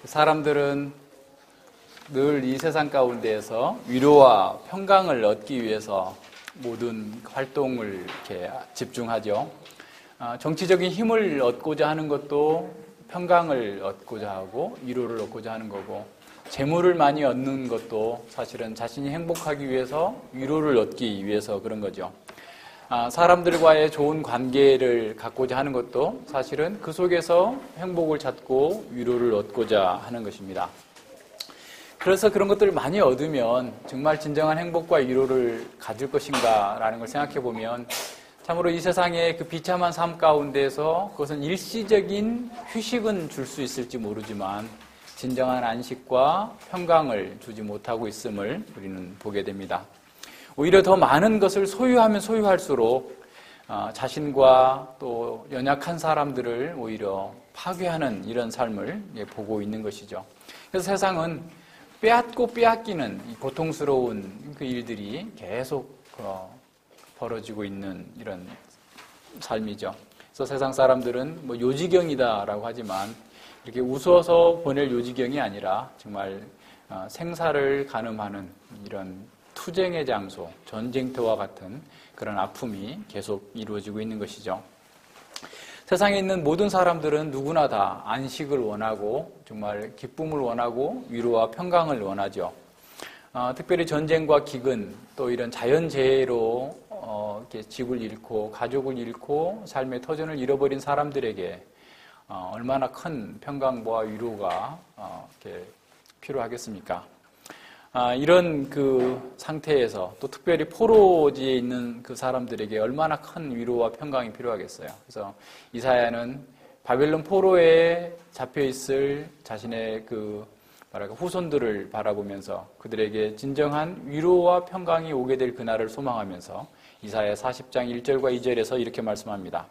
사람들은 늘 이 세상 가운데에서 위로와 평강을 얻기 위해서 모든 활동을 이렇게 집중하죠. 정치적인 힘을 얻고자 하는 것도 평강을 얻고자 하고 위로를 얻고자 하는 거고, 재물을 많이 얻는 것도 사실은 자신이 행복하기 위해서 위로를 얻기 위해서 그런 거죠. 사람들과의 좋은 관계를 갖고자 하는 것도 사실은 그 속에서 행복을 찾고 위로를 얻고자 하는 것입니다. 그래서 그런 것들을 많이 얻으면 정말 진정한 행복과 위로를 가질 것인가라는 걸 생각해 보면 참으로 이 세상의 그 비참한 삶 가운데서 그것은 일시적인 휴식은 줄 수 있을지 모르지만 진정한 안식과 평강을 주지 못하고 있음을 우리는 보게 됩니다. 오히려 더 많은 것을 소유하면 소유할수록 자신과 또 연약한 사람들을 오히려 파괴하는 이런 삶을 보고 있는 것이죠. 그래서 세상은 빼앗고 빼앗기는 고통스러운 그 일들이 계속 벌어지고 있는 이런 삶이죠. 그래서 세상 사람들은 뭐 요지경이다라고 하지만 이렇게 웃어서 보낼 요지경이 아니라 정말 생사를 가늠하는 이런 투쟁의 장소, 전쟁터와 같은 그런 아픔이 계속 이루어지고 있는 것이죠. 세상에 있는 모든 사람들은 누구나 다 안식을 원하고 정말 기쁨을 원하고 위로와 평강을 원하죠. 특별히 전쟁과 기근 또 이런 자연재해로 이렇게 집을 잃고 가족을 잃고 삶의 터전을 잃어버린 사람들에게 얼마나 큰 평강과 위로가 이렇게 필요하겠습니까? 이런 그 상태에서 또 특별히 포로지에 있는 그 사람들에게 얼마나 큰 위로와 평강이 필요하겠어요. 그래서 이사야는 바벨론 포로에 잡혀 있을 자신의 후손들을 바라보면서 그들에게 진정한 위로와 평강이 오게 될 그날을 소망하면서 이사야 40장 1절과 2절에서 이렇게 말씀합니다.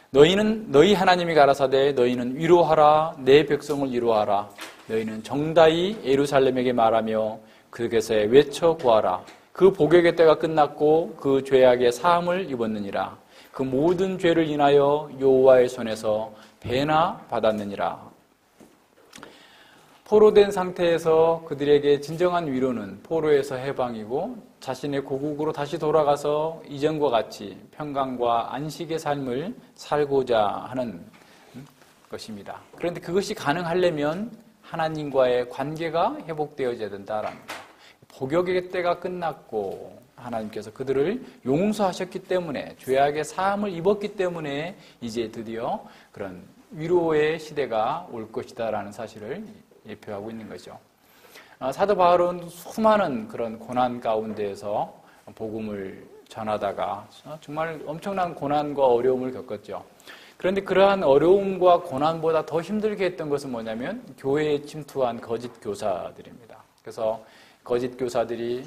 너희 하나님이 가라사대 너희는 위로하라, 내 백성을 위로하라. 너희는 정다이 예루살렘에게 말하며 그곳에 외쳐 구하라. 그 복역의 때가 끝났고 그 죄악의 사함을 입었느니라. 그 모든 죄를 인하여 여호와의 손에서 배나 받았느니라. 포로된 상태에서 그들에게 진정한 위로는 포로에서 해방이고 자신의 고국으로 다시 돌아가서 이전과 같이 평강과 안식의 삶을 살고자 하는 것입니다. 그런데 그것이 가능하려면 하나님과의 관계가 회복되어져야 된다라는 거예요. 복역의 때가 끝났고 하나님께서 그들을 용서하셨기 때문에 죄악의 사함을 입었기 때문에 이제 드디어 그런 위로의 시대가 올 것이다라는 사실을 예표하고 있는 거죠. 사도 바울은 수많은 그런 고난 가운데에서 복음을 전하다가 정말 엄청난 고난과 어려움을 겪었죠. 그런데 그러한 어려움과 고난보다 더 힘들게 했던 것은 뭐냐면 교회에 침투한 거짓 교사들입니다. 그래서 거짓 교사들이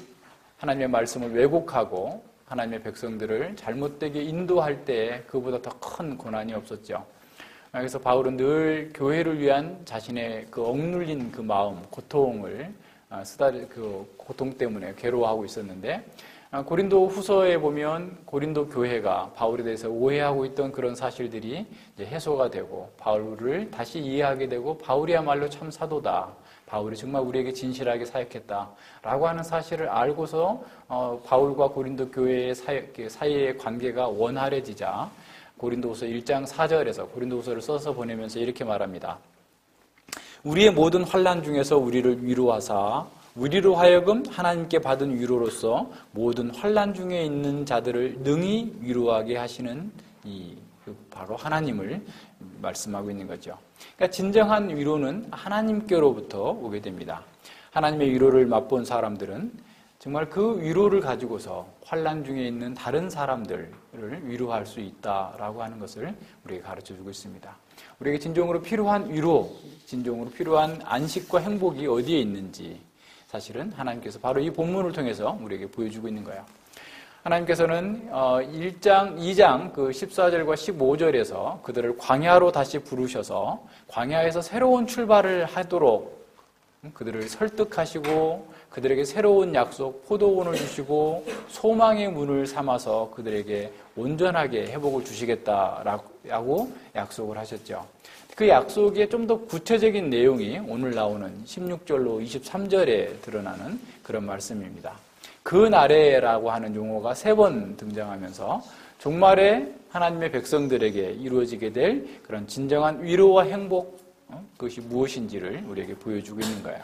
하나님의 말씀을 왜곡하고 하나님의 백성들을 잘못되게 인도할 때 그보다 더 큰 고난이 없었죠. 그래서 바울은 늘 교회를 위한 자신의 그 억눌린 그 마음, 고통을 그 고통 때문에 괴로워하고 있었는데 고린도 후서에 보면 고린도 교회가 바울에 대해서 오해하고 있던 그런 사실들이 이제 해소가 되고 바울을 다시 이해하게 되고 바울이야말로 참 사도다. 바울이 정말 우리에게 진실하게 사역했다라고 하는 사실을 알고서 바울과 고린도 교회의 사이의 관계가 원활해지자 고린도후서 1장 4절에서 고린도후서를 써서 보내면서 이렇게 말합니다. 우리의 모든 환난 중에서 우리를 위로하사 우리로 하여금 하나님께 받은 위로로서 모든 환난 중에 있는 자들을 능히 위로하게 하시는 바로 하나님을 말씀하고 있는 거죠. 그러니까 진정한 위로는 하나님께로부터 오게 됩니다. 하나님의 위로를 맛본 사람들은 정말 그 위로를 가지고서 환난 중에 있는 다른 사람들을 위로할 수 있다라고 하는 것을 우리에게 가르쳐주고 있습니다. 우리에게 진정으로 필요한 위로, 진정으로 필요한 안식과 행복이 어디에 있는지 사실은 하나님께서 바로 이 본문을 통해서 우리에게 보여주고 있는 거예요. 하나님께서는 2장 그 14절과 15절에서 그들을 광야로 다시 부르셔서 광야에서 새로운 출발을 하도록 그들을 설득하시고 그들에게 새로운 약속, 포도원을 주시고 소망의 문을 삼아서 그들에게 온전하게 회복을 주시겠다라고 약속을 하셨죠. 그 약속의 좀 더 구체적인 내용이 오늘 나오는 16절로 23절에 드러나는 그런 말씀입니다. 그 날에라고 하는 용어가 3번 등장하면서 종말에 하나님의 백성들에게 이루어지게 될 그런 진정한 위로와 행복, 그것이 무엇인지를 우리에게 보여주고 있는 거예요.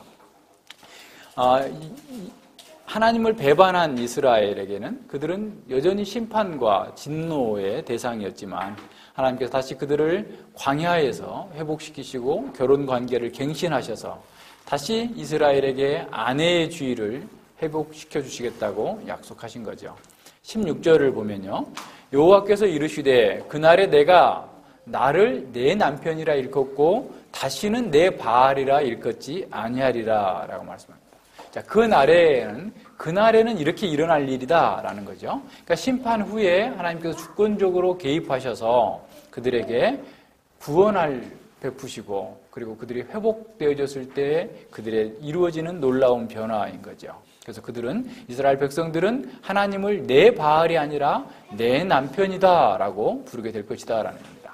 하나님을 배반한 이스라엘에게는 그들은 여전히 심판과 진노의 대상이었지만 하나님께서 다시 그들을 광야에서 회복시키시고 결혼관계를 갱신하셔서 다시 이스라엘에게 아내의 주의를 회복시켜 주시겠다고 약속하신 거죠. 16절을 보면요. 여호와께서 이르시되 그날에 내가 나를 내 남편이라 일컫고 다시는 내 바알이라 일컫지 아니하리라 라고 말씀합니다. 자, 그날에는 이렇게 일어날 일이다라는 거죠. 그러니까 심판 후에 하나님께서 주권적으로 개입하셔서 그들에게 구원을 베푸시고 그리고 그들이 회복되어졌을 때 그들의 이루어지는 놀라운 변화인 거죠. 그래서 이스라엘 백성들은 하나님을 내 바알이 아니라 내 남편이다라고 부르게 될 것이다라는 겁니다.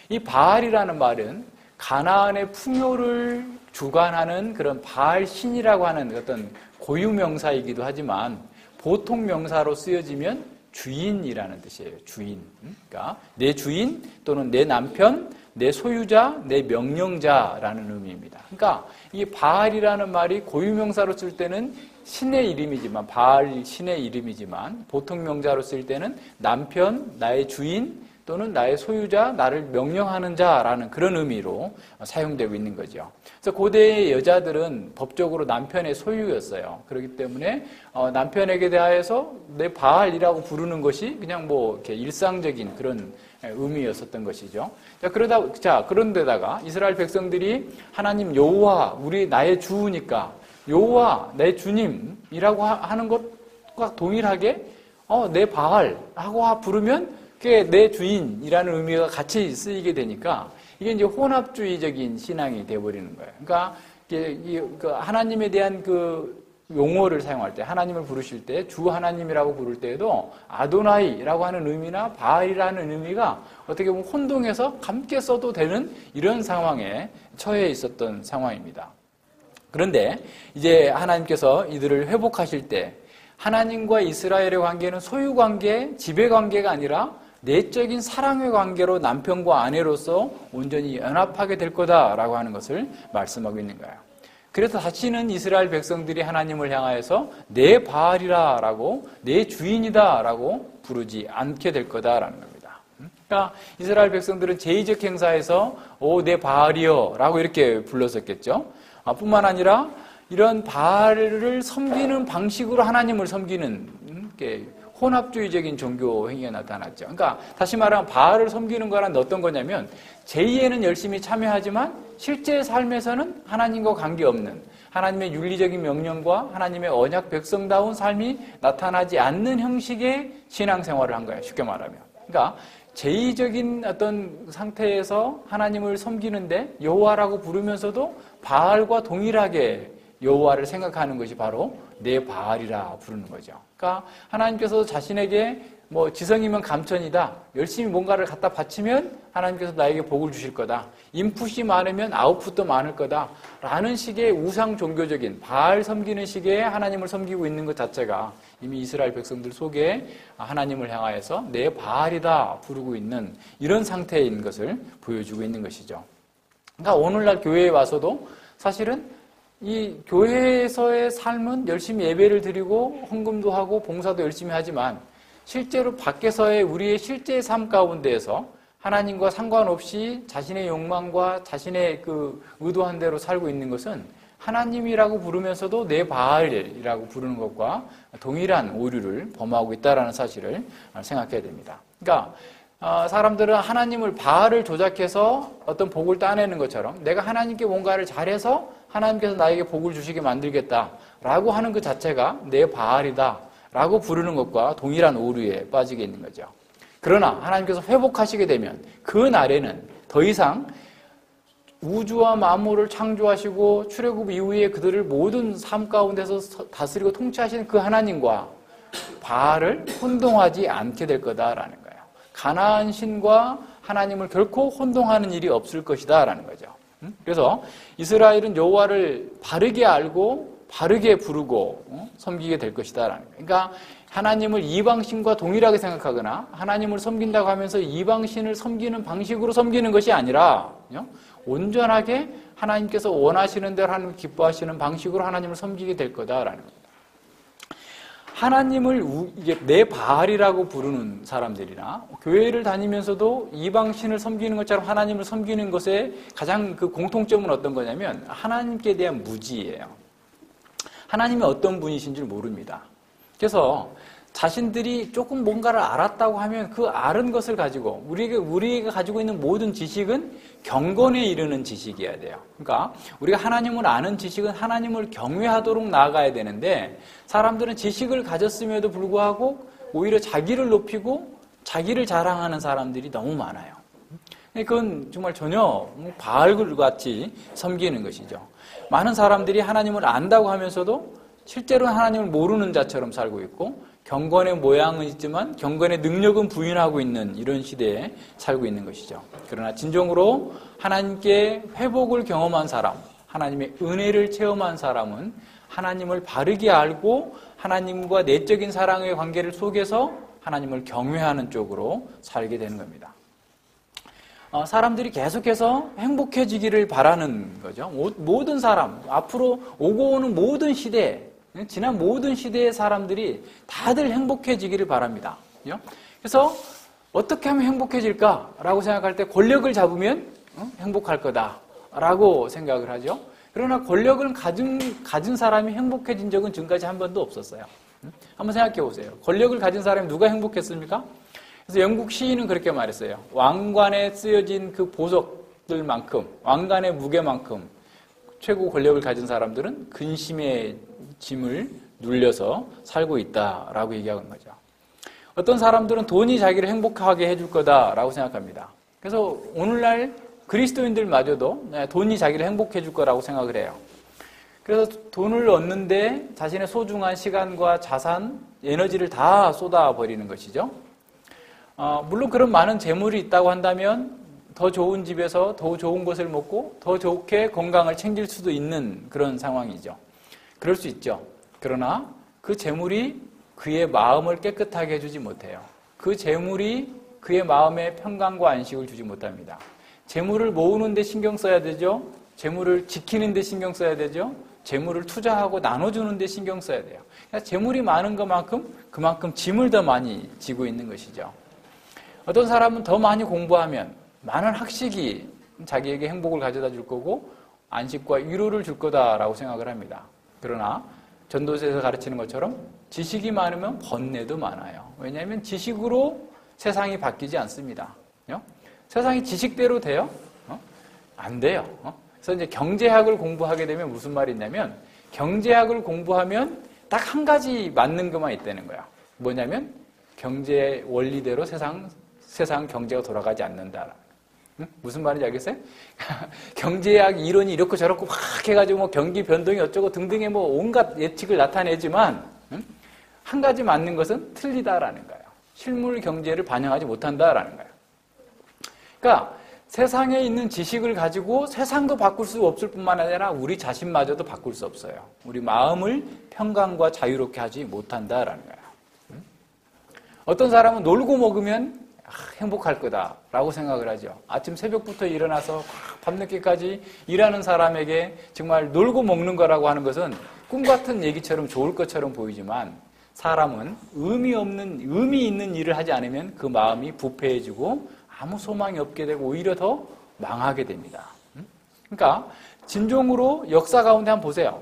이 바알이라는 말은 가나안의 풍요를 주관하는 그런 바알 신이라고 하는 어떤 고유 명사이기도 하지만 보통 명사로 쓰여지면 주인이라는 뜻이에요. 주인. 그러니까 내 주인 또는 내 남편, 내 소유자, 내 명령자라는 의미입니다. 그러니까 이 바알이라는 말이 고유 명사로 쓸 때는 신의 이름이지만 바알 신의 이름이지만 보통 명사로 쓸 때는 남편, 나의 주인 또는 나의 소유자, 나를 명령하는 자라는 그런 의미로 사용되고 있는 거죠. 그래서 고대의 여자들은 법적으로 남편의 소유였어요. 그렇기 때문에 남편에게 대하여서 내 바알이라고 부르는 것이 그냥 뭐 이렇게 일상적인 그런 의미였었던 것이죠. 그런데다가 이스라엘 백성들이 하나님 여호와, 우리 나의 주니까 여호와, 내 주님이라고 하는 것과 동일하게 내 바알하고 부르면 그게 내 주인이라는 의미가 같이 쓰이게 되니까 이게 이제 혼합주의적인 신앙이 되어버리는 거예요. 그러니까 하나님에 대한 그 용어를 사용할 때, 하나님을 부르실 때, 주 하나님이라고 부를 때에도 아도나이라고 하는 의미나 바알이라는 의미가 어떻게 보면 혼동해서 함께 써도 되는 이런 상황에 처해 있었던 상황입니다. 그런데 이제 하나님께서 이들을 회복하실 때 하나님과 이스라엘의 관계는 소유 관계, 지배 관계가 아니라 내적인 사랑의 관계로 남편과 아내로서 온전히 연합하게 될 거다라고 하는 것을 말씀하고 있는 거예요. 그래서 다시는 이스라엘 백성들이 하나님을 향하여서 내 바알이라라고 내 주인이다라고 부르지 않게 될 거다라는 겁니다. 그러니까 이스라엘 백성들은 제의적 행사에서 내 바알이여 라고 이렇게 불렀었겠죠. 뿐만 아니라 이런 바알을 섬기는 방식으로 하나님을 섬기는 혼합주의적인 종교 행위가 나타났죠. 그러니까 다시 말하면 바알을 섬기는 거란 어떤 거냐면 제의에는 열심히 참여하지만 실제 삶에서는 하나님과 관계없는 하나님의 윤리적인 명령과 하나님의 언약 백성다운 삶이 나타나지 않는 형식의 신앙생활을 한 거예요. 쉽게 말하면. 그러니까 제의적인 어떤 상태에서 하나님을 섬기는데 여호와라고 부르면서도 바알과 동일하게 여호와를 생각하는 것이 바로 내 바알이라 부르는 거죠. 그러니까 하나님께서 자신에게 지성이면 감천이다. 열심히 뭔가를 갖다 바치면 하나님께서 나에게 복을 주실 거다. 인풋이 많으면 아웃풋도 많을 거다. 라는 식의 우상 종교적인 바알 섬기는 식의 하나님을 섬기고 있는 것 자체가 이미 이스라엘 백성들 속에 하나님을 향하여서 내 바알이다 부르고 있는 이런 상태인 것을 보여주고 있는 것이죠. 그러니까 오늘날 교회에 와서도 사실은 이 교회에서의 삶은 열심히 예배를 드리고 헌금도 하고 봉사도 열심히 하지만 실제로 밖에서의 우리의 실제 삶 가운데에서 하나님과 상관없이 자신의 욕망과 자신의 그 의도한 대로 살고 있는 것은 하나님이라고 부르면서도 내 바알이라고 부르는 것과 동일한 오류를 범하고 있다는 사실을 생각해야 됩니다. 그러니까 사람들은 하나님을 바알을 조작해서 어떤 복을 따내는 것처럼 내가 하나님께 뭔가를 잘해서 하나님께서 나에게 복을 주시게 만들겠다라고 하는 것 자체가 내 바알이다라고 부르는 것과 동일한 오류에 빠지게 있는 거죠. 그러나 하나님께서 회복하시게 되면 그 날에는 더 이상 우주와 만물을 창조하시고 출애굽 이후에 그들을 모든 삶 가운데서 다스리고 통치하시는 그 하나님과 바알을 혼동하지 않게 될 거다라는 거예요. 가나안 신과 하나님을 결코 혼동하는 일이 없을 것이다 라는 거죠. 그래서 이스라엘은 여호와를 바르게 알고 바르게 부르고 섬기게 될 것이다 라는 거예요. 그러니까 하나님을 이방신과 동일하게 생각하거나 하나님을 섬긴다고 하면서 이방신을 섬기는 방식으로 섬기는 것이 아니라 온전하게 하나님께서 원하시는 대로 하나님 기뻐하시는 방식으로 하나님을 섬기게 될 거다라는 겁니다. 하나님을 이게 내 바알이라고 부르는 사람들이나 교회를 다니면서도 이방신을 섬기는 것처럼 하나님을 섬기는 것의 가장 그 공통점은 어떤 거냐면 하나님께 대한 무지예요. 하나님이 어떤 분이신 줄 모릅니다. 그래서 자신들이 조금 뭔가를 알았다고 하면 그 아는 것을 가지고 우리가 가지고 있는 모든 지식은 경건에 이르는 지식이어야 돼요. 그러니까 우리가 하나님을 아는 지식은 하나님을 경외하도록 나아가야 되는데 사람들은 지식을 가졌음에도 불구하고 오히려 자기를 높이고 자기를 자랑하는 사람들이 너무 많아요. 그건 정말 전혀 바알같이 섬기는 것이죠. 많은 사람들이 하나님을 안다고 하면서도 실제로는 하나님을 모르는 자처럼 살고 있고 경건의 모양은 있지만 경건의 능력은 부인하고 있는 이런 시대에 살고 있는 것이죠. 그러나 진정으로 하나님께 회복을 경험한 사람, 하나님의 은혜를 체험한 사람은 하나님을 바르게 알고 하나님과 내적인 사랑의 관계를 속에서 하나님을 경외하는 쪽으로 살게 되는 겁니다. 사람들이 계속해서 행복해지기를 바라는 거죠. 모든 사람, 앞으로 오고 오는 모든 시대에 지난 모든 시대의 사람들이 다들 행복해지기를 바랍니다. 그래서 어떻게 하면 행복해질까라고 생각할 때 권력을 잡으면 행복할 거다라고 생각을 하죠. 그러나 권력을 가진 사람이 행복해진 적은 지금까지 한 번도 없었어요. 한번 생각해 보세요. 권력을 가진 사람이 누가 행복했습니까? 그래서 영국 시인은 그렇게 말했어요. 왕관에 쓰여진 그 보석들만큼, 왕관의 무게만큼 최고 권력을 가진 사람들은 근심의 짐을 눌려서 살고 있다라고 얘기하는 거죠. 어떤 사람들은 돈이 자기를 행복하게 해줄 거다라고 생각합니다. 그래서 오늘날 그리스도인들마저도 돈이 자기를 행복해 줄 거라고 생각을 해요. 그래서 돈을 얻는데 자신의 소중한 시간과 자산, 에너지를 다 쏟아버리는 것이죠. 물론 그런 많은 재물이 있다고 한다면 더 좋은 집에서 더 좋은 것을 먹고 더 좋게 건강을 챙길 수도 있는 그런 상황이죠. 그럴 수 있죠. 그러나 그 재물이 그의 마음을 깨끗하게 해주지 못해요. 그 재물이 그의 마음에 평강과 안식을 주지 못합니다. 재물을 모으는 데 신경 써야 되죠. 재물을 지키는 데 신경 써야 되죠. 재물을 투자하고 나눠주는 데 신경 써야 돼요. 그러니까 재물이 많은 그만큼 짐을 더 많이 지고 있는 것이죠. 어떤 사람은 더 많이 공부하면 많은 학식이 자기에게 행복을 가져다 줄 거고 안식과 위로를 줄 거다라고 생각을 합니다. 그러나 전도서에서 가르치는 것처럼 지식이 많으면 번뇌도 많아요. 왜냐하면 지식으로 세상이 바뀌지 않습니다. 세상이 지식대로 돼요? 안 돼요. 그래서 이제 경제학을 공부하게 되면 무슨 말이 있냐면 경제학을 공부하면 딱 한 가지 맞는 것만 있다는 거야. 뭐냐면 경제 원리대로 세상 경제가 돌아가지 않는다. 무슨 말인지 알겠어요? 경제학 이론이 이렇고 저렇고 막 해가지고 뭐 경기 변동이 어쩌고 등등의 뭐 온갖 예측을 나타내지만 한 가지 맞는 것은 틀리다라는 거예요. 실물 경제를 반영하지 못한다라는 거예요. 그러니까 세상에 있는 지식을 가지고 세상도 바꿀 수 없을 뿐만 아니라 우리 자신마저도 바꿀 수 없어요. 우리 마음을 평강과 자유롭게 하지 못한다라는 거예요. 어떤 사람은 놀고 먹으면 행복할 거다라고 생각을 하죠. 아침 새벽부터 일어나서 밤늦게까지 일하는 사람에게 정말 놀고 먹는 거라고 하는 것은 꿈 같은 얘기처럼 좋을 것처럼 보이지만 사람은 의미 있는 일을 하지 않으면 그 마음이 부패해지고 아무 소망이 없게 되고 오히려 더 망하게 됩니다. 그러니까 진정으로 역사 가운데 한번 보세요.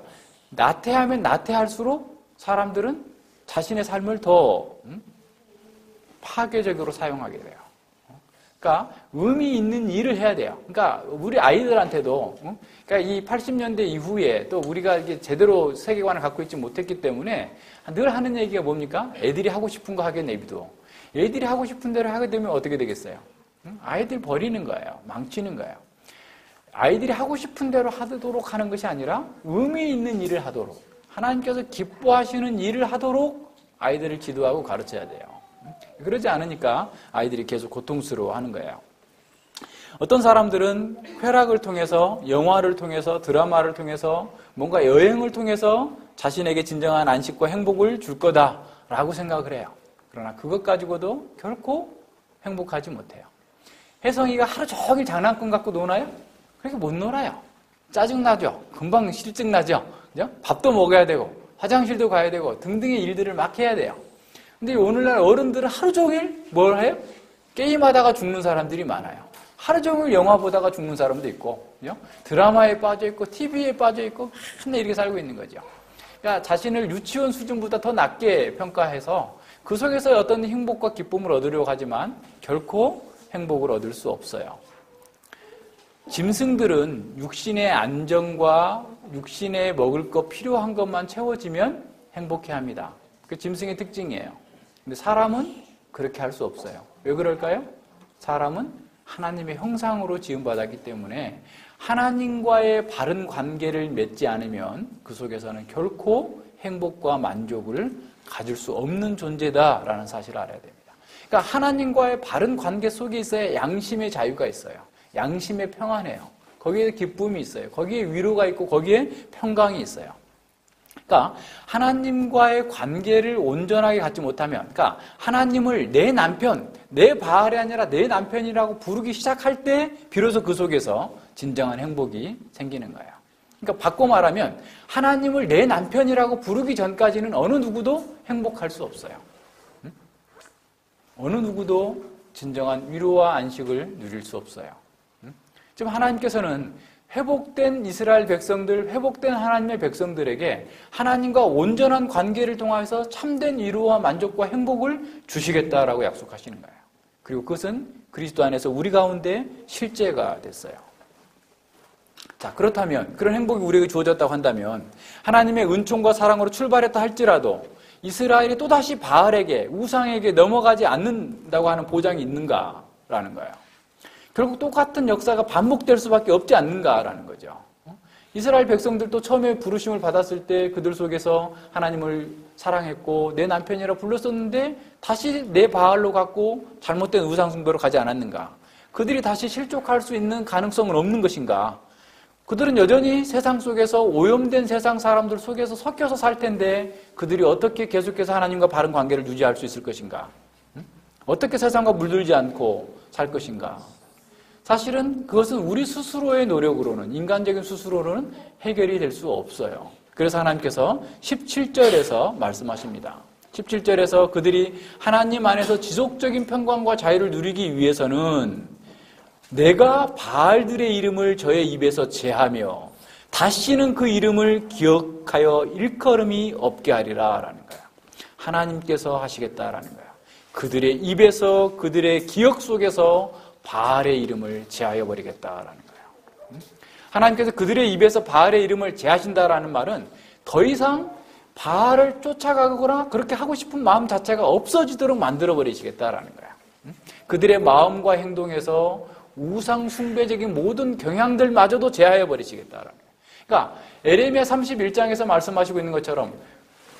나태하면 나태할수록 사람들은 자신의 삶을 더 파괴적으로 사용하게 돼요. 그러니까 의미 있는 일을 해야 돼요. 그러니까 우리 아이들한테도 그러니까 이 80년대 이후에 또 우리가 이게 제대로 세계관을 갖고 있지 못했기 때문에 늘 하는 얘기가 뭡니까? 애들이 하고 싶은 거 하게 내비둬. 애들이 하고 싶은 대로 하게 되면 어떻게 되겠어요? 아이들 버리는 거예요. 망치는 거예요. 아이들이 하고 싶은 대로 하도록 하는 것이 아니라 의미 있는 일을 하도록 하나님께서 기뻐하시는 일을 하도록 아이들을 지도하고 가르쳐야 돼요. 그러지 않으니까 아이들이 계속 고통스러워하는 거예요. 어떤 사람들은 쾌락을 통해서, 영화를 통해서, 드라마를 통해서, 뭔가 여행을 통해서 자신에게 진정한 안식과 행복을 줄 거다라고 생각을 해요. 그러나 그것 가지고도 결코 행복하지 못해요. 혜성이가 하루 종일 장난감 갖고 노나요? 그렇게 못 놀아요. 짜증나죠? 금방 실증나죠? 그죠? 밥도 먹어야 되고 화장실도 가야 되고 등등의 일들을 막 해야 돼요. 근데 오늘날 어른들은 하루 종일 뭘 해요? 게임하다가 죽는 사람들이 많아요. 하루 종일 영화 보다가 죽는 사람도 있고, 그죠? 드라마에 빠져 있고, TV에 빠져 있고, 맨날 이렇게 살고 있는 거죠. 그러니까 자신을 유치원 수준보다 더 낮게 평가해서 그 속에서 어떤 행복과 기쁨을 얻으려고 하지만 결코 행복을 얻을 수 없어요. 짐승들은 육신의 안정과 육신에 먹을 것 필요한 것만 채워지면 행복해합니다. 그 짐승의 특징이에요. 근데 사람은 그렇게 할 수 없어요. 왜 그럴까요? 사람은 하나님의 형상으로 지음받았기 때문에 하나님과의 바른 관계를 맺지 않으면 그 속에서는 결코 행복과 만족을 가질 수 없는 존재다라는 사실을 알아야 됩니다. 그러니까 하나님과의 바른 관계 속에 있어야 양심의 자유가 있어요. 양심의 평안해요. 거기에 기쁨이 있어요. 거기에 위로가 있고 거기에 평강이 있어요. 그러니까 하나님과의 관계를 온전하게 갖지 못하면, 그러니까 하나님을 내 남편, 내 바알이 아니라 내 남편이라고 부르기 시작할 때 비로소 그 속에서 진정한 행복이 생기는 거예요. 그러니까 바꿔 말하면 하나님을 내 남편이라고 부르기 전까지는 어느 누구도 행복할 수 없어요. 어느 누구도 진정한 위로와 안식을 누릴 수 없어요. 지금 하나님께서는 회복된 이스라엘 백성들, 회복된 하나님의 백성들에게 하나님과 온전한 관계를 통해서 참된 위로와 만족과 행복을 주시겠다라고 약속하시는 거예요. 그리고 그것은 그리스도 안에서 우리 가운데 실제가 됐어요. 자, 그렇다면 그런 행복이 우리에게 주어졌다고 한다면 하나님의 은총과 사랑으로 출발했다 할지라도 이스라엘이 또다시 바알에게, 우상에게 넘어가지 않는다고 하는 보장이 있는가라는 거예요. 결국 똑같은 역사가 반복될 수밖에 없지 않는가라는 거죠. 이스라엘 백성들도 처음에 부르심을 받았을 때 그들 속에서 하나님을 사랑했고 내 남편이라 불렀었는데 다시 내 바알로 갔고 잘못된 우상 숭배로 가지 않았는가? 그들이 다시 실족할 수 있는 가능성은 없는 것인가? 그들은 여전히 세상 속에서 오염된 세상 사람들 속에서 섞여서 살 텐데 그들이 어떻게 계속해서 하나님과 바른 관계를 유지할 수 있을 것인가? 어떻게 세상과 물들지 않고 살 것인가? 사실은 그것은 우리 스스로의 노력으로는, 인간적인 스스로로는 해결이 될 수 없어요. 그래서 하나님께서 17절에서 말씀하십니다. 17절에서 그들이 하나님 안에서 지속적인 평강과 자유를 누리기 위해서는 내가 바알들의 이름을 저의 입에서 제하며 다시는 그 이름을 기억하여 일컬음이 없게 하리라 라는 거예요. 하나님께서 하시겠다라는 거예요. 그들의 입에서, 그들의 기억 속에서 바알의 이름을 제하여 버리겠다라는 거예요. 하나님께서 그들의 입에서 바알의 이름을 제하신다라는 말은 더 이상 바알을 쫓아가거나 그렇게 하고 싶은 마음 자체가 없어지도록 만들어 버리시겠다라는 거예요. 그들의 마음과 행동에서 우상 숭배적인 모든 경향들마저도 제하여 버리시겠다라는 거예요. 그러니까 에레미야 31장에서 말씀하시고 있는 것처럼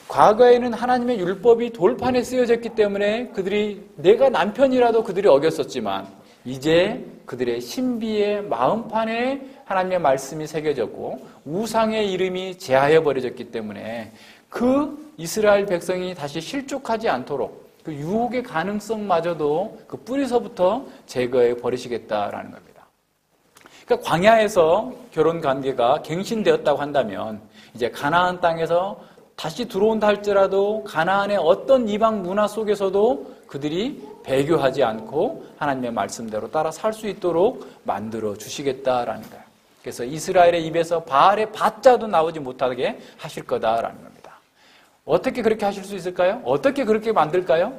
과거에는 하나님의 율법이 돌판에 쓰여졌기 때문에 그들이 내가 남편이라도 그들이 어겼었지만 이제 그들의 신비의 마음판에 하나님의 말씀이 새겨졌고 우상의 이름이 제하여 버려졌기 때문에 그 이스라엘 백성이 다시 실족하지 않도록 그 유혹의 가능성마저도 그 뿌리서부터 제거해 버리시겠다라는 겁니다. 그러니까 광야에서 결혼 관계가 갱신되었다고 한다면 이제 가나안 땅에서 다시 들어온다 할지라도 가나안의 어떤 이방 문화 속에서도 그들이 배교하지 않고 하나님의 말씀대로 따라 살 수 있도록 만들어 주시겠다라는 거예요. 그래서 이스라엘의 입에서 바알의 바자도 나오지 못하게 하실 거다라는 겁니다. 어떻게 그렇게 하실 수 있을까요? 어떻게 그렇게 만들까요?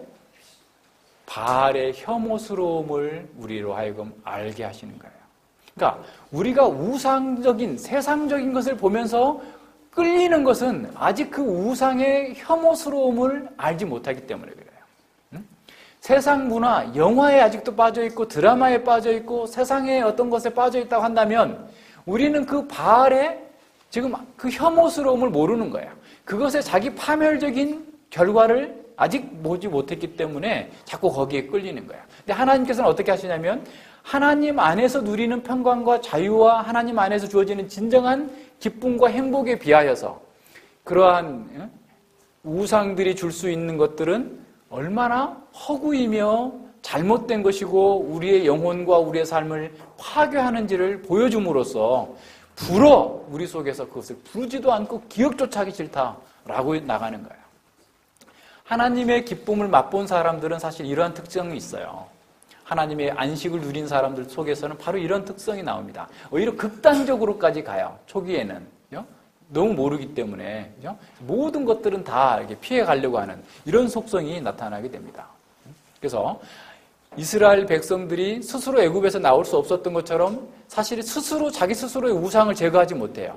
바알의 혐오스러움을 우리로 하여금 알게 하시는 거예요. 그러니까 우리가 우상적인 세상적인 것을 보면서 끌리는 것은 아직 그 우상의 혐오스러움을 알지 못하기 때문에 그래요. 세상 문화, 영화에 아직도 빠져있고 드라마에 빠져있고 세상의 어떤 것에 빠져있다고 한다면 우리는 그 바알의 지금 그 혐오스러움을 모르는 거예요. 그것의 자기 파멸적인 결과를 아직 보지 못했기 때문에 자꾸 거기에 끌리는 거예요. 근데 하나님께서는 어떻게 하시냐면 하나님 안에서 누리는 평강과 자유와 하나님 안에서 주어지는 진정한 기쁨과 행복에 비하여서 그러한 우상들이 줄 수 있는 것들은 얼마나 허구이며 잘못된 것이고 우리의 영혼과 우리의 삶을 파괴하는지를 보여줌으로써 불어 우리 속에서 그것을 부르지도 않고 기억조차 하기 싫다라고 나가는 거예요. 하나님의 기쁨을 맛본 사람들은 사실 이러한 특징이 있어요. 하나님의 안식을 누린 사람들 속에서는 바로 이런 특성이 나옵니다. 오히려 극단적으로까지 가요. 초기에는 너무 모르기 때문에 모든 것들은 다 이렇게 피해 가려고 하는 이런 속성이 나타나게 됩니다. 그래서 이스라엘 백성들이 스스로 애굽에서 나올 수 없었던 것처럼 사실 스스로 자기 스스로의 우상을 제거하지 못해요.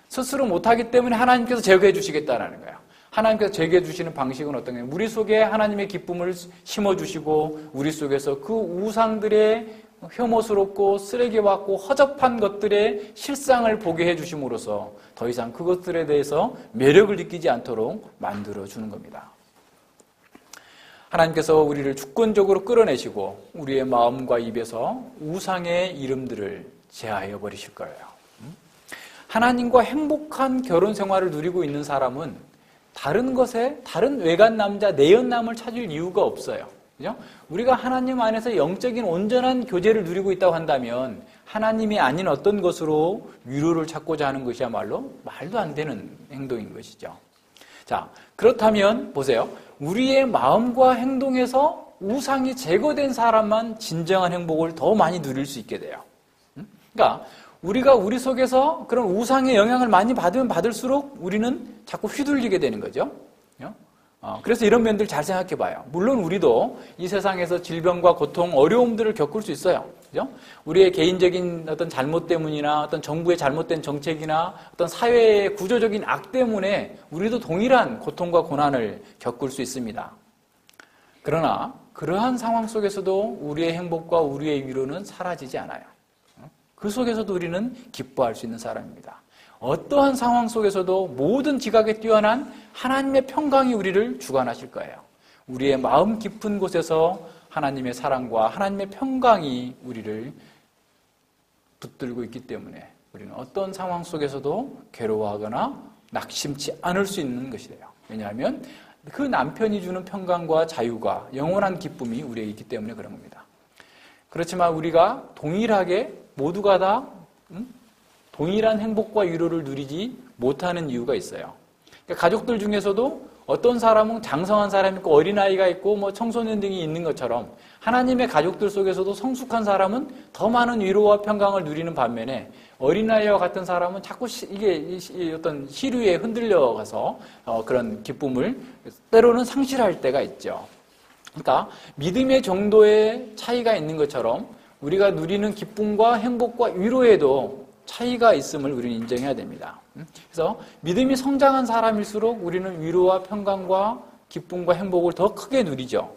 스스로 못하기 때문에 하나님께서 제거해 주시겠다라는 거예요. 하나님께서 제거해 주시는 방식은 어떤 거예요? 우리 속에 하나님의 기쁨을 심어주시고 우리 속에서 그 우상들의 혐오스럽고 쓰레기 같고 허접한 것들의 실상을 보게 해주심으로써 더 이상 그것들에 대해서 매력을 느끼지 않도록 만들어주는 겁니다. 하나님께서 우리를 주권적으로 끌어내시고 우리의 마음과 입에서 우상의 이름들을 제하여 버리실 거예요. 하나님과 행복한 결혼 생활을 누리고 있는 사람은 다른 것에 다른 외간 남자, 내연남을 찾을 이유가 없어요. 그죠? 우리가 하나님 안에서 영적인 온전한 교제를 누리고 있다고 한다면 하나님이 아닌 어떤 것으로 위로를 찾고자 하는 것이야말로 말도 안 되는 행동인 것이죠. 자, 그렇다면 보세요. 우리의 마음과 행동에서 우상이 제거된 사람만 진정한 행복을 더 많이 누릴 수 있게 돼요. 그러니까 우리가 우리 속에서 그런 우상의 영향을 많이 받으면 받을수록 우리는 자꾸 휘둘리게 되는 거죠. 그래서 이런 면들 잘 생각해 봐요. 물론 우리도 이 세상에서 질병과 고통, 어려움들을 겪을 수 있어요. 그죠? 우리의 개인적인 어떤 잘못 때문이나 어떤 정부의 잘못된 정책이나 어떤 사회의 구조적인 악 때문에 우리도 동일한 고통과 고난을 겪을 수 있습니다. 그러나 그러한 상황 속에서도 우리의 행복과 우리의 위로는 사라지지 않아요. 그 속에서도 우리는 기뻐할 수 있는 사람입니다. 어떠한 상황 속에서도 모든 지각에 뛰어난 하나님의 평강이 우리를 주관하실 거예요. 우리의 마음 깊은 곳에서 하나님의 사랑과 하나님의 평강이 우리를 붙들고 있기 때문에 우리는 어떤 상황 속에서도 괴로워하거나 낙심치 않을 수 있는 것이 돼요. 왜냐하면 그 남편이 주는 평강과 자유가 영원한 기쁨이 우리에게 있기 때문에 그런 겁니다. 그렇지만 우리가 동일하게 모두가 다 동일한 행복과 위로를 누리지 못하는 이유가 있어요. 그러니까 가족들 중에서도 어떤 사람은 장성한 사람이 있고 어린아이가 있고 뭐 청소년 등이 있는 것처럼 하나님의 가족들 속에서도 성숙한 사람은 더 많은 위로와 평강을 누리는 반면에 어린아이와 같은 사람은 자꾸 이게 어떤 시류에 흔들려가서 그런 기쁨을 때로는 상실할 때가 있죠. 그러니까 믿음의 정도의 차이가 있는 것처럼 우리가 누리는 기쁨과 행복과 위로에도 차이가 있음을 우리는 인정해야 됩니다. 그래서 믿음이 성장한 사람일수록 우리는 위로와 평강과 기쁨과 행복을 더 크게 누리죠.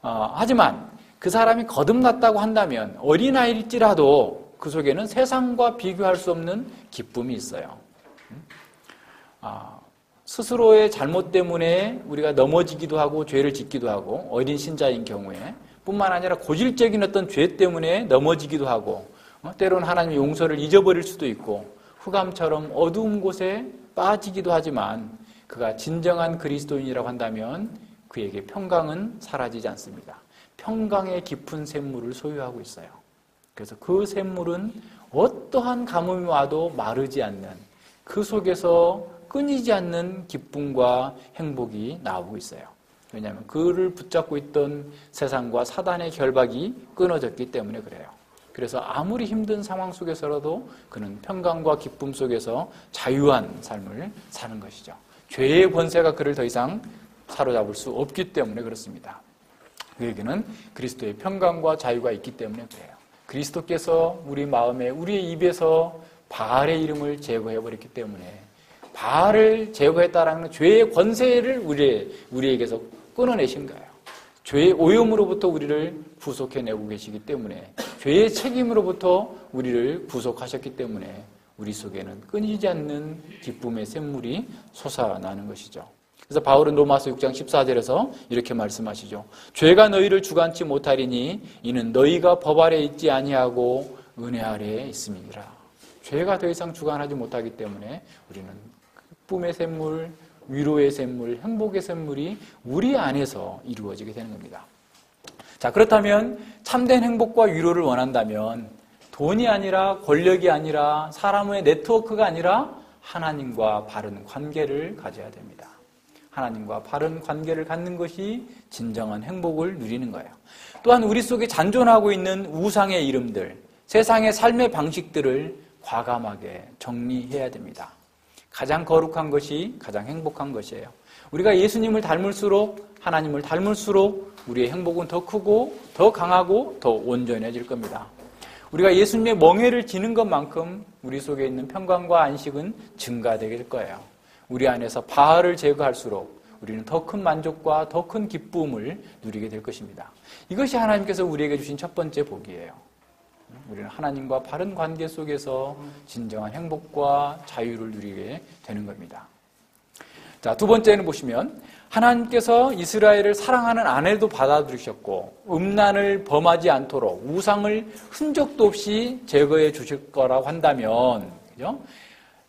하지만 그 사람이 거듭났다고 한다면 어린아이일지라도 그 속에는 세상과 비교할 수 없는 기쁨이 있어요. 스스로의 잘못 때문에 우리가 넘어지기도 하고 죄를 짓기도 하고 어린 신자인 경우에 뿐만 아니라 고질적인 어떤 죄 때문에 넘어지기도 하고 때로는 하나님의 용서를 잊어버릴 수도 있고 흑암처럼 어두운 곳에 빠지기도 하지만 그가 진정한 그리스도인이라고 한다면 그에게 평강은 사라지지 않습니다. 평강의 깊은 샘물을 소유하고 있어요. 그래서 그 샘물은 어떠한 가뭄이 와도 마르지 않는 그 속에서 끊이지 않는 기쁨과 행복이 나오고 있어요. 왜냐하면 그를 붙잡고 있던 세상과 사단의 결박이 끊어졌기 때문에 그래요. 그래서 아무리 힘든 상황 속에서라도 그는 평강과 기쁨 속에서 자유한 삶을 사는 것이죠. 죄의 권세가 그를 더 이상 사로잡을 수 없기 때문에 그렇습니다. 그에게는 그리스도의 평강과 자유가 있기 때문에 그래요. 그리스도께서 우리 마음에 우리의 입에서 바알의 이름을 제거해버렸기 때문에 바알을 제거했다라는 죄의 권세를 우리에게서 끊어내신 거예요. 죄의 오염으로부터 우리를 구속해내고 계시기 때문에 죄의 책임으로부터 우리를 구속하셨기 때문에 우리 속에는 끊이지 않는 기쁨의 샘물이 솟아나는 것이죠. 그래서 바울은 로마서 6장 14절에서 이렇게 말씀하시죠. 죄가 너희를 주관치 못하리니 이는 너희가 법 아래 있지 아니하고 은혜 아래에 있음이니라. 죄가 더 이상 주관하지 못하기 때문에 우리는 기쁨의 샘물, 위로의 샘물, 행복의 샘물이 우리 안에서 이루어지게 되는 겁니다. 자, 그렇다면 참된 행복과 위로를 원한다면 돈이 아니라 권력이 아니라 사람의 네트워크가 아니라 하나님과 바른 관계를 가져야 됩니다. 하나님과 바른 관계를 갖는 것이 진정한 행복을 누리는 거예요. 또한 우리 속에 잔존하고 있는 우상의 이름들, 세상의 삶의 방식들을 과감하게 정리해야 됩니다. 가장 거룩한 것이 가장 행복한 것이에요. 우리가 예수님을 닮을수록, 하나님을 닮을수록 우리의 행복은 더 크고 더 강하고 더 온전해질 겁니다. 우리가 예수님의 멍에를 지는 것만큼 우리 속에 있는 평강과 안식은 증가되게 될 거예요. 우리 안에서 바알을 제거할수록 우리는 더 큰 만족과 더 큰 기쁨을 누리게 될 것입니다. 이것이 하나님께서 우리에게 주신 첫 번째 복이에요. 우리는 하나님과 바른 관계 속에서 진정한 행복과 자유를 누리게 되는 겁니다. 자, 두 번째는 보시면 하나님께서 이스라엘을 사랑하는 아내도 받아들이셨고 음란을 범하지 않도록 우상을 흔적도 없이 제거해 주실 거라고 한다면, 그죠?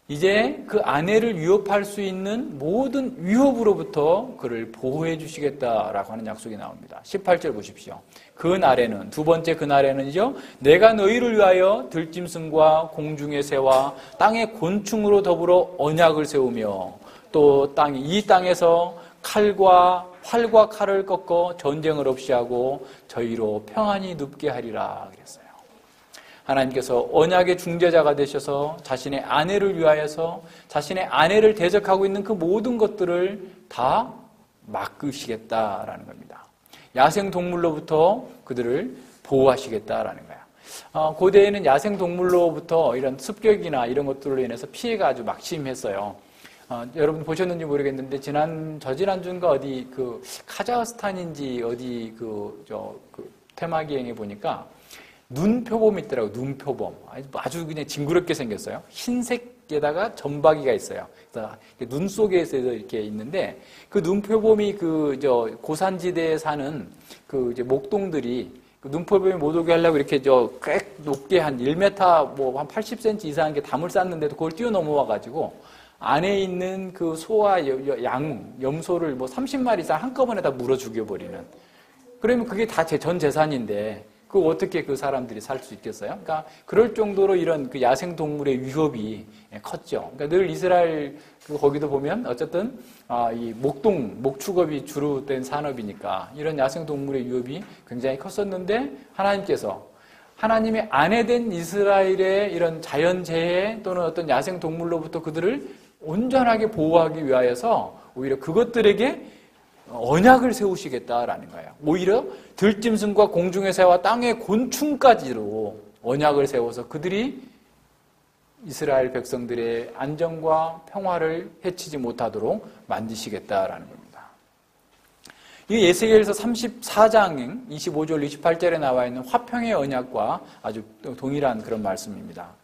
이제 그 아내를 위협할 수 있는 모든 위협으로부터 그를 보호해 주시겠다라고 하는 약속이 나옵니다. 18절 보십시오. 그 날에는, 두 번째 그 날에는요, 내가 너희를 위하여 들짐승과 공중의 새와 땅의 곤충으로 더불어 언약을 세우며 또 이 땅에서 활과 칼을 꺾어 전쟁을 없이 하고 저희로 평안히 눕게 하리라 그랬어요. 하나님께서 언약의 중재자가 되셔서 자신의 아내를 위하여서 자신의 아내를 대적하고 있는 그 모든 것들을 다 막으시겠다라는 겁니다. 야생동물로부터 그들을 보호하시겠다라는 거예요. 고대에는 야생동물로부터 이런 습격이나 이런 것들로 인해서 피해가 아주 막심했어요. 여러분 보셨는지 모르겠는데 저지난주인가 어디 카자흐스탄인지 어디 테마기행에 보니까 눈표범이 있더라고요. 눈표범. 아주 그냥 징그럽게 생겼어요. 흰색에다가 점박이가 있어요. 그래서 눈 속에서 이렇게 있는데 그 눈표범이 고산지대에 사는 이제 목동들이 그 눈표범이 못 오게 하려고 이렇게 꽤 높게 한 1m 한 80cm 이상의 담을 쌓는데도 그걸 뛰어넘어와 가지고 안에 있는 그 소와 염소를 30마리 이상 한꺼번에 다 물어 죽여버리는. 그러면 그게 다 전 재산인데, 그거 어떻게 그 사람들이 살 수 있겠어요? 그러니까, 그럴 정도로 이런 그 야생동물의 위협이 컸죠. 그러니까 늘 이스라엘, 거기도 보면, 어쨌든, 이 목축업이 주로 된 산업이니까, 이런 야생동물의 위협이 굉장히 컸었는데, 하나님께서 하나님의 아내된 이스라엘의 이런 자연재해 또는 어떤 야생동물로부터 그들을 온전하게 보호하기 위하여서 오히려 그것들에게 언약을 세우시겠다라는 거예요. 오히려 들짐승과 공중의 새와 땅의 곤충까지로 언약을 세워서 그들이 이스라엘 백성들의 안정과 평화를 해치지 못하도록 만드시겠다라는 겁니다. 이 에스겔서 34장 25절 28절에 나와 있는 화평의 언약과 아주 동일한 그런 말씀입니다.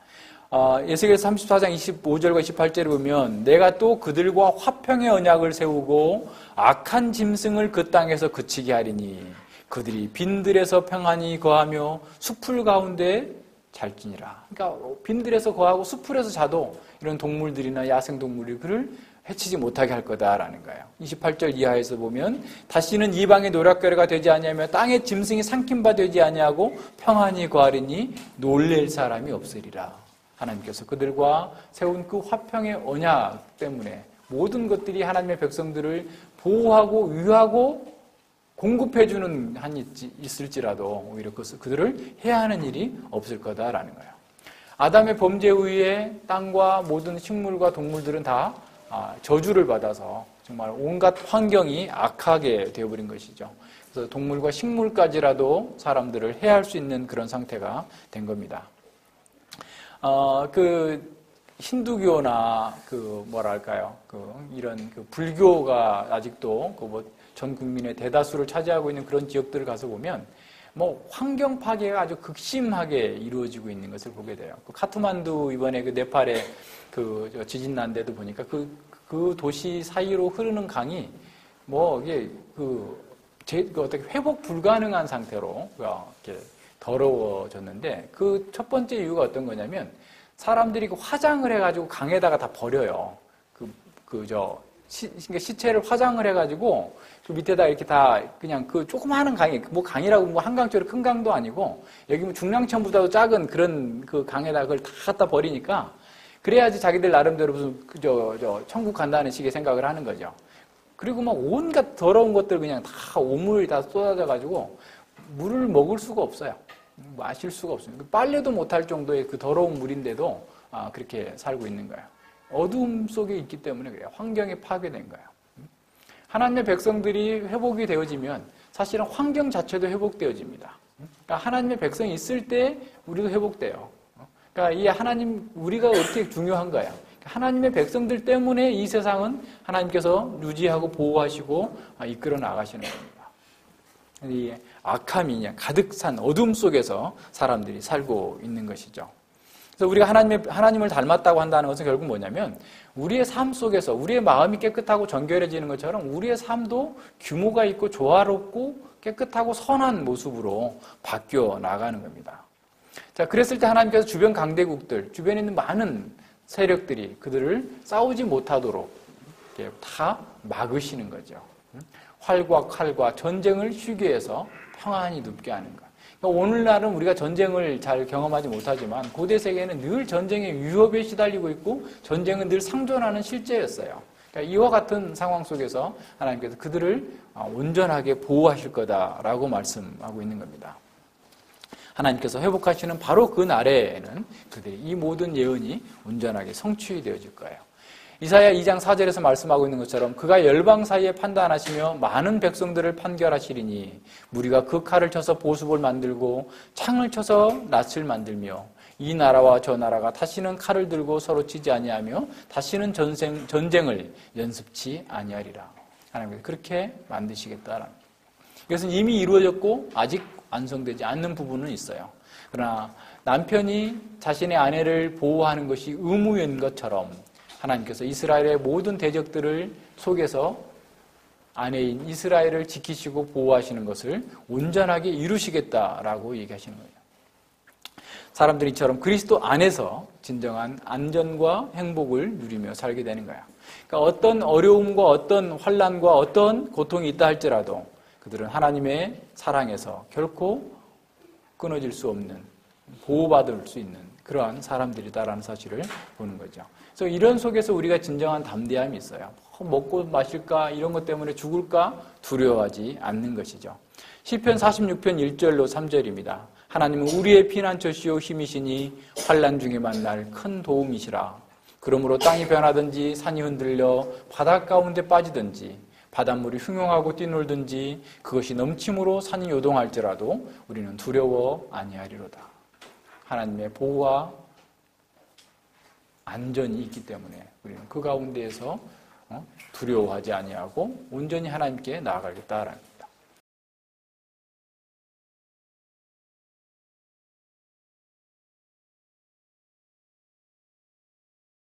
에스겔서 34장 25절과 28절에 보면 내가 또 그들과 화평의 언약을 세우고 악한 짐승을 그 땅에서 그치게 하리니 그들이 빈들에서 평안히 거하며 숲풀 가운데 잘지니라. 그러니까 빈들에서 거하고 숲풀에서 자도 이런 동물들이나 야생동물이 그를 해치지 못하게 할 거다라는 거예요. 28절 이하에서 보면 다시는 이방의 노략거리가 되지 아니하며 땅의 짐승이 삼킨 바 되지 아니하고 평안히 거하리니 놀랄 사람이 없으리라. 하나님께서 그들과 세운 그 화평의 언약 때문에 모든 것들이 하나님의 백성들을 보호하고 위하고 공급해주는 한이 있을지라도 오히려 그들을 해하는 일이 없을 거다라는 거예요. 아담의 범죄 후에 땅과 모든 식물과 동물들은 다 저주를 받아서 정말 온갖 환경이 악하게 되어버린 것이죠. 그래서 동물과 식물까지라도 사람들을 해할 수 있는 그런 상태가 된 겁니다. 힌두교나 이런 불교가 아직도 전 국민의 대다수를 차지하고 있는 그런 지역들을 가서 보면 환경 파괴가 아주 극심하게 이루어지고 있는 것을 보게 돼요. 카트만두 이번에 네팔에 지진 난 데도 보니까 그 도시 사이로 흐르는 강이 뭐 이게 어떻게 회복 불가능한 상태로 이렇게 더러워졌는데 그 첫 번째 이유가 어떤 거냐면 사람들이 화장을 해가지고 강에다가 다 버려요. 시체를 화장을 해가지고 그 밑에다 이렇게 다 그냥 그 조그마한 강이 뭐 강이라고 뭐 한강처럼 큰 강도 아니고 여기 뭐 중랑천보다도 작은 그런 그 강에다 그걸 다 갖다 버리니까 그래야지 자기들 나름대로 무슨 천국 간다는 식의 생각을 하는 거죠. 그리고 막 온갖 더러운 것들 그냥 다 오물이 다 쏟아져가지고 물을 먹을 수가 없어요. 마실 수가 없습니다. 빨래도 못할 정도의 그 더러운 물인데도 그렇게 살고 있는 거예요. 어둠 속에 있기 때문에 그래요. 환경이 파괴된 거예요. 하나님의 백성들이 회복이 되어지면 사실은 환경 자체도 회복되어집니다. 그러니까 하나님의 백성이 있을 때 우리도 회복돼요. 그러니까 이 하나님, 우리가 어떻게 중요한 거예요. 하나님의 백성들 때문에 이 세상은 하나님께서 유지하고 보호하시고 이끌어 나가시는 겁니다. 이 악함이 가득 찬 어둠 속에서 사람들이 살고 있는 것이죠. 그래서 우리가 하나님을 닮았다고 한다는 것은 결국 뭐냐면 우리의 삶 속에서 우리의 마음이 깨끗하고 정결해지는 것처럼 우리의 삶도 규모가 있고 조화롭고 깨끗하고 선한 모습으로 바뀌어 나가는 겁니다. 자, 그랬을 때 하나님께서 주변 강대국들, 주변에 있는 많은 세력들이 그들을 싸우지 못하도록 다 막으시는 거죠. 활과 칼과 전쟁을 쉬게 해서 평안히 눕게 하는 것. 그러니까 오늘날은 우리가 전쟁을 잘 경험하지 못하지만 고대 세계는 늘 전쟁의 위협에 시달리고 있고 전쟁은 늘 상존하는 실제였어요. 그러니까 이와 같은 상황 속에서 하나님께서 그들을 온전하게 보호하실 거다라고 말씀하고 있는 겁니다. 하나님께서 회복하시는 바로 그 날에는 그들이 이 모든 예언이 온전하게 성취되어질 거예요. 이사야 2장 4절에서 말씀하고 있는 것처럼 그가 열방 사이에 판단하시며 많은 백성들을 판결하시리니 무리가 그 칼을 쳐서 보습을 만들고 창을 쳐서 낫을 만들며 이 나라와 저 나라가 다시는 칼을 들고 서로 치지 아니하며 다시는 전쟁을 연습치 아니하리라. 하나님께서 그렇게 만드시겠다라는 거예요. 이것은 이미 이루어졌고 아직 완성되지 않는 부분은 있어요. 그러나 남편이 자신의 아내를 보호하는 것이 의무인 것처럼 하나님께서 이스라엘의 모든 대적들을 속에서 아내인 이스라엘을 지키시고 보호하시는 것을 온전하게 이루시겠다라고 얘기하시는 거예요. 사람들이 이처럼 그리스도 안에서 진정한 안전과 행복을 누리며 살게 되는 거야. 그러니까 어떤 어려움과 어떤 환난과 어떤 고통이 있다 할지라도 그들은 하나님의 사랑에서 결코 끊어질 수 없는 보호받을 수 있는 그러한 사람들이다라는 사실을 보는 거죠. 그래서 이런 속에서 우리가 진정한 담대함이 있어요. 먹고 마실까 이런 것 때문에 죽을까 두려워하지 않는 것이죠. 시편 46편 1절로 3절입니다. 하나님은 우리의 피난처시오 힘이시니 환난 중에 만날 큰 도움이시라. 그러므로 땅이 변하든지 산이 흔들려 바다 가운데 빠지든지 바닷물이 흉용하고 뛰놀든지 그것이 넘침으로 산이 요동할지라도 우리는 두려워 아니하리로다. 하나님의 보호와 안전이 있기 때문에 우리는 그 가운데에서 두려워하지 아니하고 온전히 하나님께 나아가겠다라는